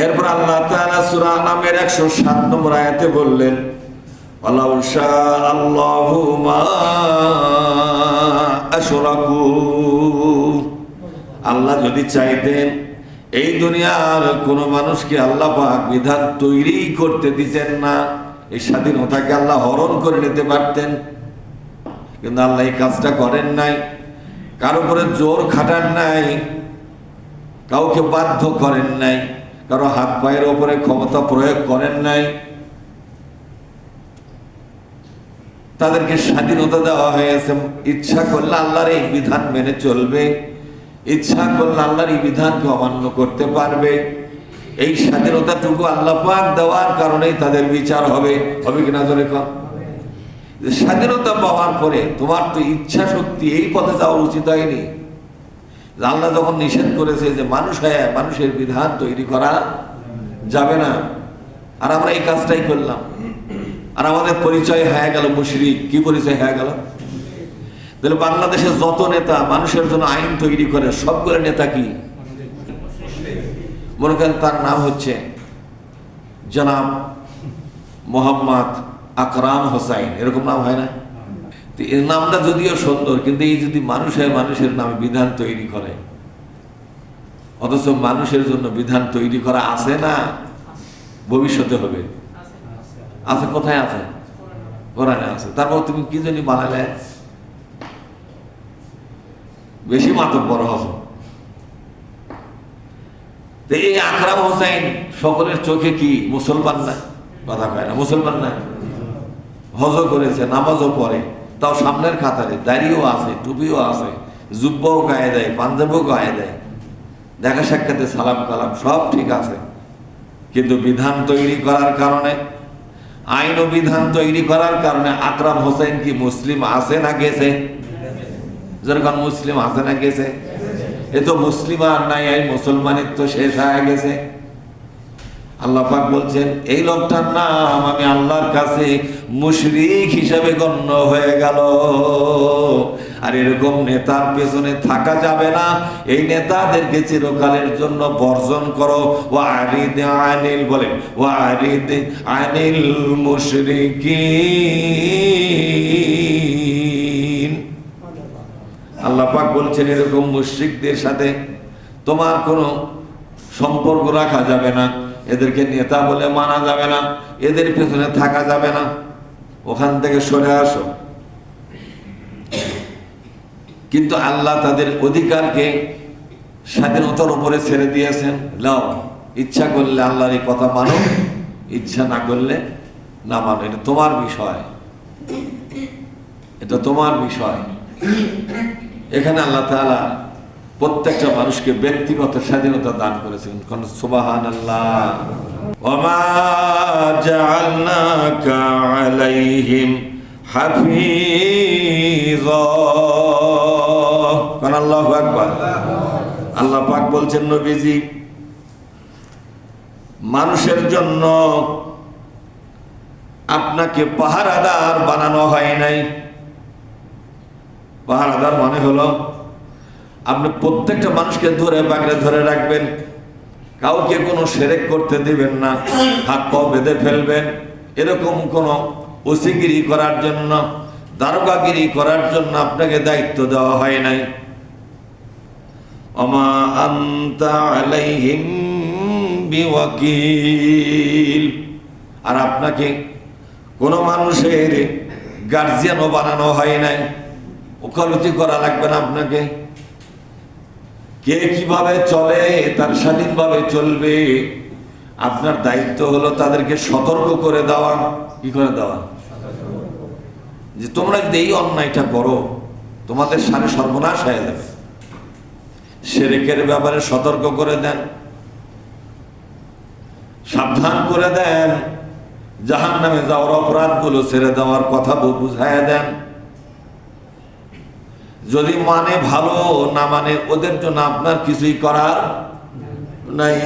এরপর আল্লাহ তাআলা সূরা আনামের 107 নম্বর আয়াতে বললেন, ওয়ালাউ শাআল্লাহু মা আশরাকু, আল্লাহ যদি চাইতেন এই দুনিয়ার কোন মানুষকে আল্লাহ পাক বিধান তৈরি করতে দিতেন না, এই স্বাধীনতাকে আল্লাহ হরণ করে নিতে পারতেন। কিন্তু আল্লাহ এই কাজটা করেন নাই, কারো উপরে জোর খাটান নাই, কাউকে বাধ্য করেন নাই, কারো হাত পায়ের উপরে ক্ষমতা প্রয়োগ করেন নাই। তাদেরকে স্বাধীনতা দেওয়া হয়েছে, ইচ্ছা করলে আল্লাহর এই বিধান মেনে চলবে, ইচ্ছা করলে আল্লাহর এই বিধানকে অমান্য করতে পারবে। এই স্বাধীনতাটুকু আল্লাহ পাক দেওয়ার কারণেই তাদের বিচার হবে। হবে কিনা জোরে কর। স্বাধীনতা পাওয়ার পরে তোমার তো ইচ্ছা শক্তি এই পথে যাওয়া উচিত হয়নি। আল্লাহ যখন নিষেধ করেছে যে মানুষের বিধান তৈরি করা যাবে না, আর আমরা এই কাজটাই করলাম, আর আমাদের পরিচয় হয়ে গেল মুশরিক। কি পরিচয় হয়ে গেল? তাহলে বাংলাদেশের যত নেতা মানুষের জন্য আইন তৈরি করে সবগুলো নেতা কি? মনে করেন তার নাম হচ্ছে জনাব মোহাম্মদ আকরাম হোসাইন, এরকম নাম হয় না? এই নামটা যদিও সুন্দর, কিন্তু এই যদি মানুষের নামে বিধান তৈরি করে, অথচ মানুষের জন্য বিধান তৈরি করা আছে না? ভবিষ্যতে হবে। আছে, কোথায় আছে? কোরআনে আছে। তারপর তুমি কি জানি বানালে, বেশি মাতব্বর হস। এই আকরাম হোসাইন সকলের চোখে কি মুসলমান না? কথা কয় না, মুসলমান না? হজও করেছে, নামাজও পড়ে, তাও সামনের কাতারে, দাড়িও আছে, টুপিও আছে, জুব্বাও গায়ে দেয়, পাঞ্জাবিও গায়ে দেয়, দেখা সাক্ষাতে সালাম কালাম সব ঠিক আছে। কিন্তু বিধান তৈরি করার কারণে, আইন ও বিধান তৈরি করার কারণে আকরাম হোসেন কি মুসলিম আছে না গেছে? যেরকম মুসলিম আছে না গেছে? এ তো মুসলিম আর নাই, এই মুসলমানের তো শেষ হয়ে গেছে। আল্লাহ পাক বলছেন এই লোকটার নাম আমি আল্লাহর কাছে মুশরিক হিসাবে গণ্য হয়ে গেল। আর এরকম নেতার পেছনে থাকা যাবে না, এই নেতাদেরকে চিরকালের জন্য বর্জন করো। ওয়ারিদ আনিল, বলেন ওয়ারিদ আনিল মুশরিকিন। আল্লাহ পাক বলছেন এরকম মুশরিকদের সাথে তোমার কোনো সম্পর্ক রাখা যাবে না, এদেরকে নেতা বলে মানা যাবে না, এদের পেছনে থাকা যাবে না, ওখান থেকে সরে আসো। কিন্তু আল্লাহ তাদের অধিকারকে স্বাধীনতার উপরে ছেড়ে দিয়েছেন। লাও, ইচ্ছা করলে আল্লাহর এই কথা মানো, ইচ্ছা না করলে না মানো। এটা তোমার বিষয়, এটা তোমার বিষয়। এখানে আল্লাহ তাআলা প্রত্যেকটা মানুষকে ব্যক্তিগত স্বাধীনতা দান করেছেন। সুবহানাল্লাহ। ওয়ামা জাআলনাকা আলাইহিম হাফিযা। কারণ আল্লাহু আকবার। আল্লাহ পাক বলছেন নবীজি, মানুষের জন্য আপনাকে পাহারাদার বানানো হয় নাই। পাহারাদার মানে হলো আপনি প্রত্যেকটা মানুষকে ধরে বাগড়ে ধরে রাখবেন, কাউকে কোনো শিরক করতে দিবেন না, হাত পা বেঁধে ফেলবেন, এরকম কোনো ওসিগিরি করার জন্য, দারোগাগিরি করার জন্য আপনাকে দায়িত্ব দেওয়া হয় নাই। ওমা আনতা আলাইহিম বিওয়াকিল। আর আপনাকে কোনো মানুষের গার্জিয়ানও বানানো হয় নাই, ওকালতি করা লাগবে না আপনাকে। কে কিভাবে চলে তার স্বাধীনভাবে চলবে, আপনার দায়িত্ব হলো তাদেরকে সতর্ক করে দেওয়া। কি করে দেওয়া? যে তোমরা যদি এই অন্যায়টা করো তোমাদের সামনে সর্বনাশ হয়ে যাবে। শিরকের ব্যাপারে সতর্ক করে দেন, সাবধান করে দেন, জাহান্নামে যাওয়ার অপরাধগুলো ছেড়ে দেওয়ার কথা বুঝাইয়া দেন। যদি মানে ভালো, না মানে ওদের জন্য আপনার কিছুই করার নাই।